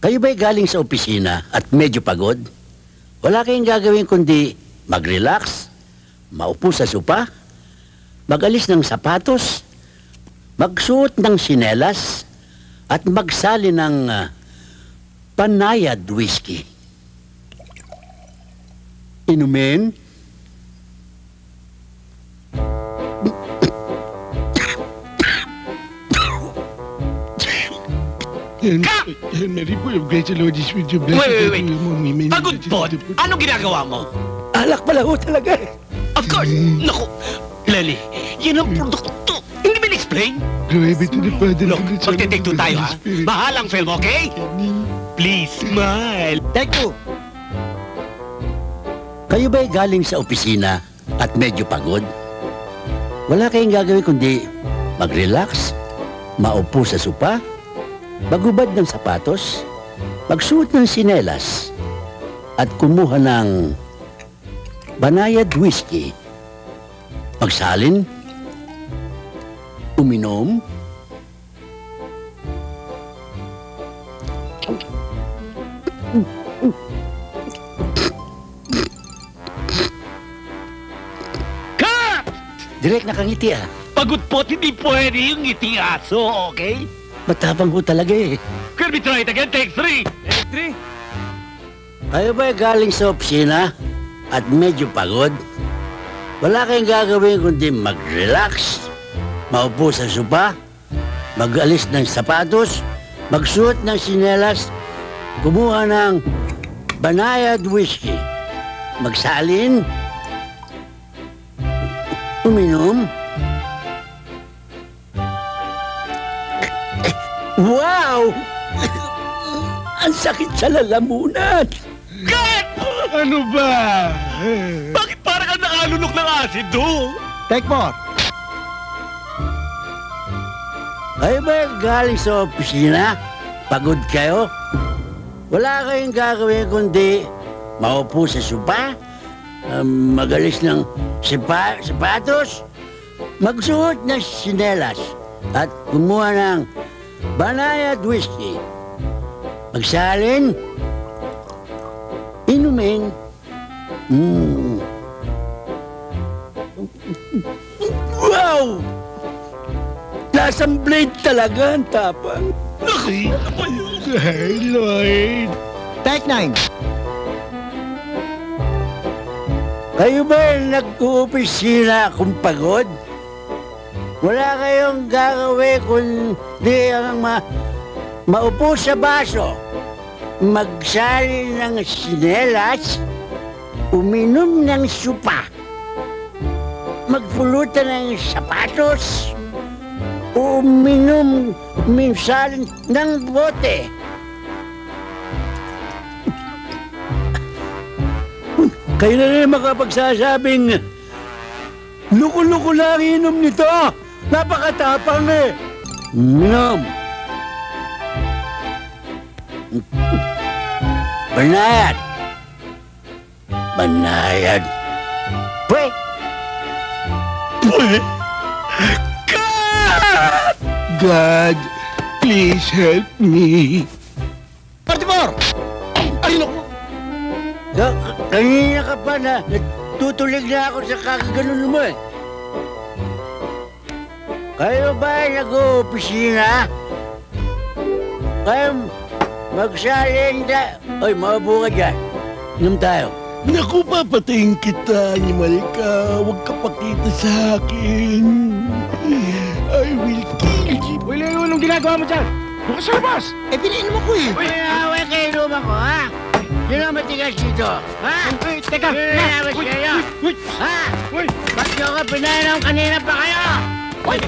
Kayo ba'y galing sa opisina at medyo pagod? Wala kayong gagawin kundi mag-relax, maupo sa sopa, mag-alis ng sapatos, magsuot ng sinelas, at magsali ng panayad whiskey. Inumin? Mary po, yung grace Lord is with you. Wait. Pagod po. Anong ginagawa mo? Alak pala ho talaga eh. Of course. Naku, Lely, yan ang produkto. Hindi ba explain? Glory be to the Father. Look, magte-take two tayo, ha? Mahalang film, okay? Please, smile. Take two. Kayo ba'y galing sa opisina at medyo pagod? Wala kayong gagawin kundi mag-relax, maupo sa sopa, magubad ng sapatos, magsuot ng sinelas, at kumuha ng banayad whiskey. Magsalin, uminom, Cut! direct nakangiti ah. Pagod po, hindi pwede yung ngiti aso, okay? Matapang ho talaga eh. Can we try it again? Take three. Take three. Kayo ba'y galing sa opisina at medyo pagod? Wala kayong gagawin kundi mag-relax, maupo sa sopa, mag-alis ng sapatos, magsuot ng sinelas, kumuha ng banayad whiskey, magsalin, uminom. Wow! Ang sakit sa lalamunan! Cut! Ano ba? Bakit parang ang nakalunok ng asido? Take four. Kayo ba galing sa opisina? Pagod kayo? Wala kayong gagawin kundi maupo sa sopa, magalis ng sapatos, magsuot ng sinelas, at kumuha ng banayad whiskey. Magsalin, inumin. Wow! Lasang blade talaga ang tapang. Nakita pa yun. Ay, Lord. Take nine. Kayo ba nag-uopisina kung pagod? Wala kayong gagawin kundi ang maupo sa baso, magsali ng sinelas, uminom ng supa, magpulutan ng sapatos, minsan ng bote. Kayo na rin makapagsasabing, luko-luko lang inom nito. Napakatapang eh. Minom. Banayad. Banayad. Pwe. Pwede? Cut! God, please help me. 44. Ay, naku. Kanina ka pa na natutulig na ako sa kakaganon mo eh. Kayo ba nag-uopisina? Kayo magsalin da... Oy, maupo ka dyan. Inom tayo. Naku, papatayin kita, animal ka. Huwag ka pakita sa akin. I will kill you. Uy, Leo, anong ginagawa mo dyan? Doon ka sa labas. Eh, pinainom ako eh. Uy, away kayo inuman ko, ha? Sino ang matigas dito? Ha? Uy, teka. Pinainom kayo? Ha? Uy. Ba't nyo ka pinainom kanina pa kayo? Uy.